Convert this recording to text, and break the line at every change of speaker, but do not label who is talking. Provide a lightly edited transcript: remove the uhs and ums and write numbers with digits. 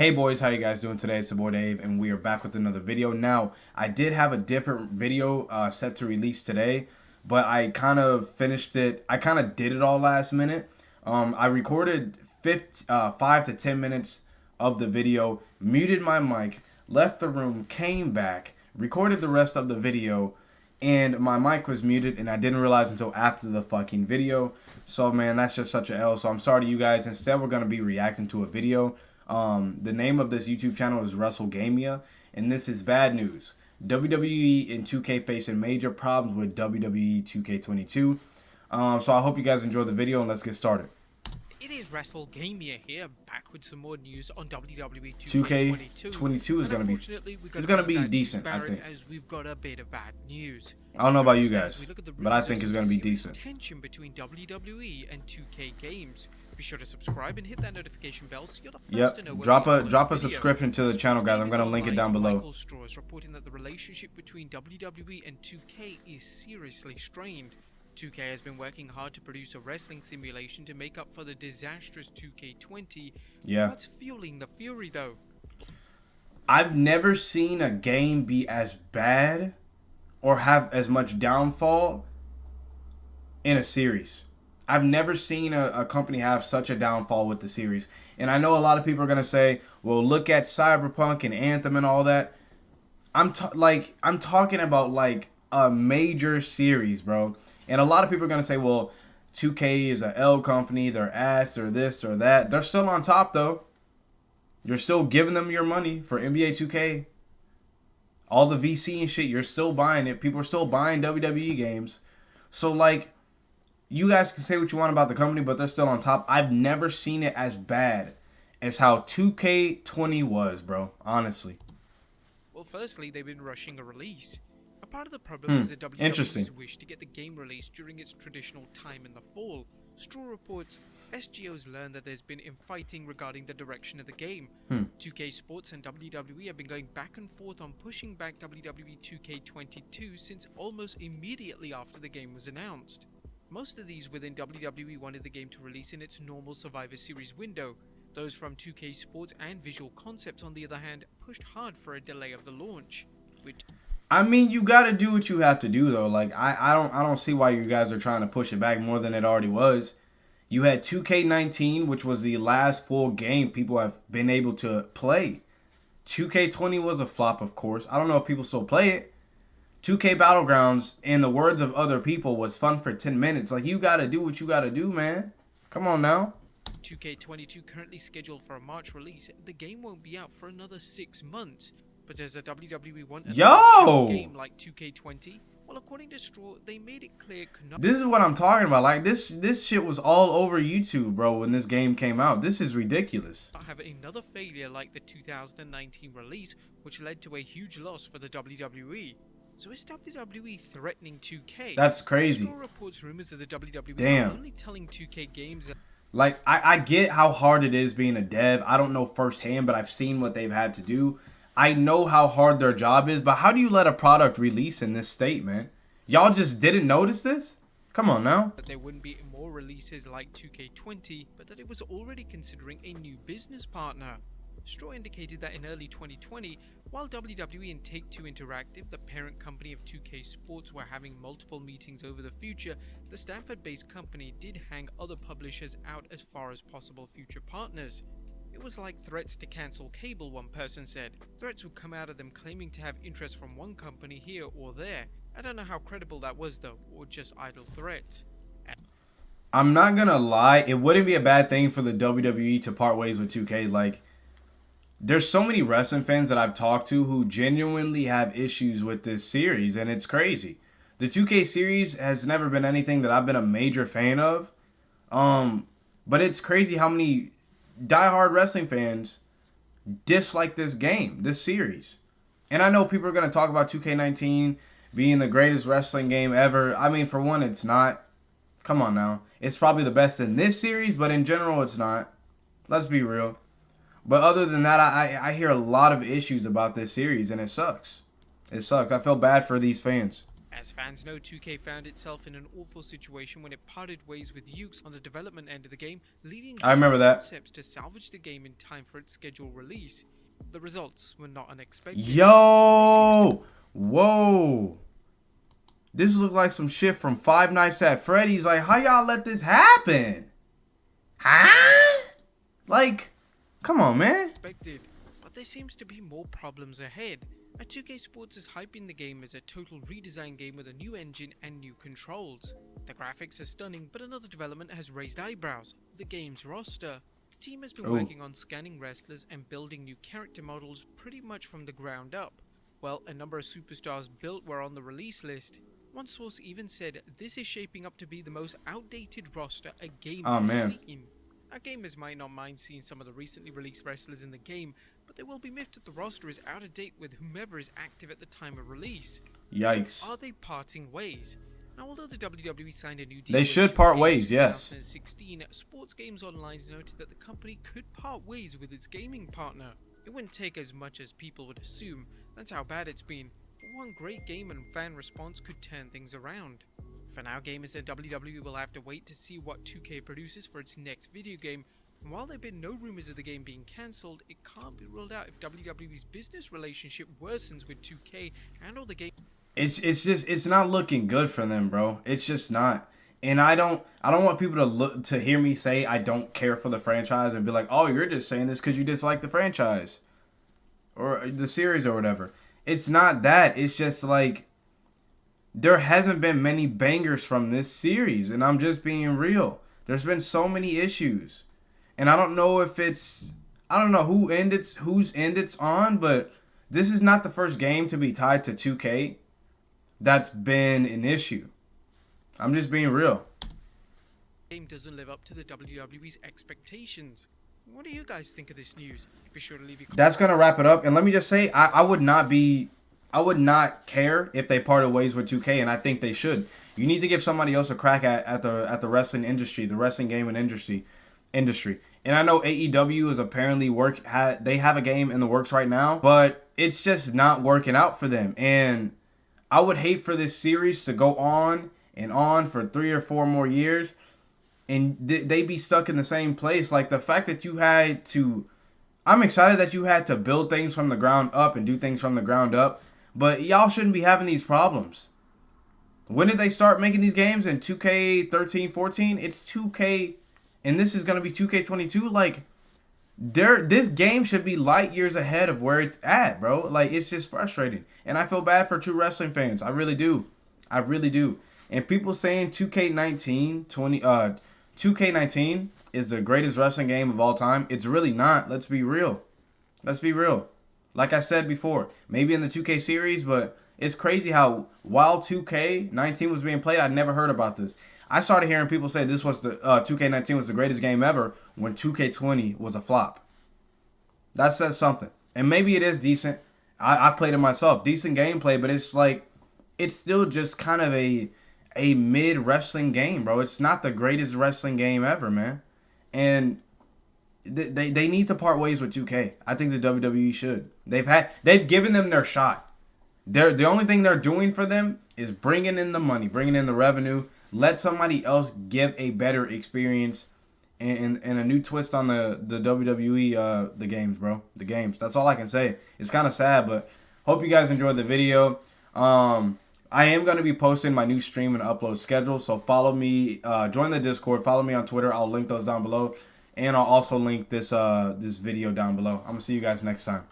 Hey boys, how you guys doing today? It's the boy Dave, and we are back with another video. Now, I did have a different video set to release today, but I kind of finished it. I kind of did it all last minute. I recorded 5 to 10 minutes of the video, muted my mic, left the room, came back, recorded the rest of the video, and my mic was muted, and I didn't realize until after the fucking video. So, man, that's just such a L. So, I'm sorry to you guys. Instead, we're going to be reacting to a video. The name of this YouTube channel is WrestleGamia, and this is bad news. WWE and 2K facing major problems with WWE 2K22. So I hope you guys enjoy the video, and let's get started.
It is WrestleGamia here, back with some more news on WWE
2K22 is going to be decent, I think.
As we've got a bit of bad news.
I don't know about you guys, but I think it's going to be decent.
Tension between WWE and 2K games. Be sure to subscribe and hit that notification bell so you're the first to know when
drop a subscription to the channel, guys. I'm going to link it down below.
Michael Straw is reporting that the relationship between WWE and 2K is seriously strained. 2K has been working hard to produce a wrestling simulation to make up for the disastrous 2K20.
Yeah.
What's fueling the fury, though?
I've never seen a game be as bad or have as much downfall in a series. I've never seen a company have such a downfall with the series. And I know a lot of people are going to say, well, look at Cyberpunk and Anthem and all that. I'm talking about like a major series, bro. And a lot of people are going to say, well, 2K is a L company. They're ass or this or that. They're still on top, though. You're still giving them your money for NBA 2K. All the VC and shit, you're still buying it. People are still buying WWE games. So, like, you guys can say what you want about the company, but they're still on top. I've never seen it as bad as how 2K20 was, bro. Honestly.
Well, firstly, they've been rushing a release. A part of the problem is the WWE's wish to get the game released during its traditional time in the fall. Straw reports SGO's learned that there's been infighting regarding the direction of the game. 2K Sports and WWE have been going back and forth on pushing back WWE 2K22 since almost immediately after the game was announced. Most of these within WWE wanted the game to release in its normal Survivor Series window. Those from 2K Sports and Visual Concepts, on the other hand, pushed hard for a delay of the launch.
I mean, you got to do what you have to do, though. Like, I don't see why you guys are trying to push it back more than it already was. You had 2K19, which was the last full game people have been able to play. 2K20 was a flop, of course. I don't know if people still play it. 2K Battlegrounds, in the words of other people, was fun for 10 minutes. Like, you got to do what you got to do, man. Come on now.
2K22 currently scheduled for a March release. The game won't be out for another 6 months. But as a WWE want another game like 2K20, well, according to Straw, they made it clear.
This is what I'm talking about. Like, this shit was all over YouTube, bro, when this game came out. This is ridiculous.
Have another failure like the 2019 release, which led to a huge loss for the WWE. So is WWE threatening 2K?
That's crazy.
Straw reports rumors of the WWE only telling 2K games.
Like, I get how hard it is being a dev. I don't know firsthand, but I've seen what they've had to do. I know how hard their job is, but how do you let a product release in this state, man? Y'all just didn't notice this? Come on now.
That there wouldn't be more releases like 2K20, but that it was already considering a new business partner. Straw indicated that in early 2020, while WWE and Take-Two Interactive, the parent company of 2K Sports, were having multiple meetings over the future, the Stanford-based company did hang other publishers out as far as possible future partners. It was like threats to cancel cable, one person said. Threats would come out of them claiming to have interest from one company here or there. I don't know how credible that was though, or just idle threats.
I'm not gonna lie, it wouldn't be a bad thing for the WWE to part ways with 2K. Like, there's so many wrestling fans that I've talked to who genuinely have issues with this series, and it's crazy. The 2K series has never been anything that I've been a major fan of. But it's crazy how many diehard wrestling fans dislike this game, this series. And I know people are going to talk about 2K19 being the greatest wrestling game ever. I mean, for one, it's not. Come on now. It's probably the best in this series, but in general, it's not. Let's be real. But other than that, I hear a lot of issues about this series, and it sucks. It sucks. I feel bad for these fans.
As fans know, 2K found itself in an awful situation when it parted ways with Yuke's on the development end of the game, leading
I remember
Visual
that.
Concepts to salvage the game in time for its scheduled release. The results were not unexpected.
Yo! Whoa! This looked like some shit from Five Nights at Freddy's. Like, how y'all let this happen? Huh? Like, come on, man.
But there seems to be more problems ahead. 2K Sports is hyping the game as a total redesign game with a new engine and new controls. The graphics are stunning, but another development has raised eyebrows: the game's roster. The team has been working on scanning wrestlers and building new character models pretty much from the ground up. Well, a number of superstars built were on the release list. One source even said this is shaping up to be the most outdated roster a game has seen. Now, gamers might not mind seeing some of the recently released wrestlers in the game, but they will be miffed that the roster is out of date with whomever is active at the time of release.
Yikes.
So are they parting ways? Now, although the WWE signed a new deal,
they should part ways, yes.
In 2016, Sports Games Online noted that the company could part ways with its gaming partner. It wouldn't take as much as people would assume. That's how bad it's been. But one great game and fan response could turn things around. For now, gamers at WWE will have to wait to see what 2K produces for its next video game. And while there have been no rumors of the game being cancelled, it can't be ruled out if WWE's business relationship worsens with 2K and or the game.
It's not looking good for them, bro. It's just not. And I don't want people to hear me say I don't care for the franchise and be like, oh, you're just saying this because you dislike the franchise or the series or whatever. It's not that. It's just like there hasn't been many bangers from this series, and I'm just being real. There's been so many issues, and I don't know if I don't know whose end it's on, but this is not the first game to be tied to 2K that's been an issue. I'm just being real.
Game doesn't live up to the WWE's expectations. What do you guys think of this news? Be sure to leave your comments.
That's gonna wrap it up, and let me just say, I would not care if they parted ways with 2K, and I think they should. You need to give somebody else a crack at the wrestling industry, the wrestling gaming industry. And I know AEW is apparently they have a game in the works right now, but it's just not working out for them. And I would hate for this series to go on and on for 3 or 4 more years, and they be stuck in the same place. Like the fact that I'm excited that you had to build things from the ground up and do things from the ground up. But y'all shouldn't be having these problems. When did they start making these games? In 2K13, 14? It's 2K, and this is going to be 2K22. Like, this game should be light years ahead of where it's at, bro. Like, it's just frustrating. And I feel bad for true wrestling fans. I really do. I really do. And people saying 2K19 is the greatest wrestling game of all time. It's really not. Let's be real. Like I said before, maybe in the 2K series, but it's crazy how while 2K19 was being played, I never heard about this. I started hearing people say this was 2K19 was the greatest game ever when 2K20 was a flop. That says something. And maybe it is decent. I played it myself. Decent gameplay, but it's like, it's still just kind of a mid wrestling game, bro. It's not the greatest wrestling game ever, man. And they need to part ways with 2K. I think the WWE should. They've given them their shot. The only thing they're doing for them is bringing in the money, bringing in the revenue. Let somebody else give a better experience and a new twist on the WWE the games, bro. The games. That's all I can say. It's kind of sad, but hope you guys enjoyed the video. I am going to be posting my new stream and upload schedule, so follow me. Join the Discord. Follow me on Twitter. I'll link those down below. And I'll also link this video down below. I'm going to see you guys next time.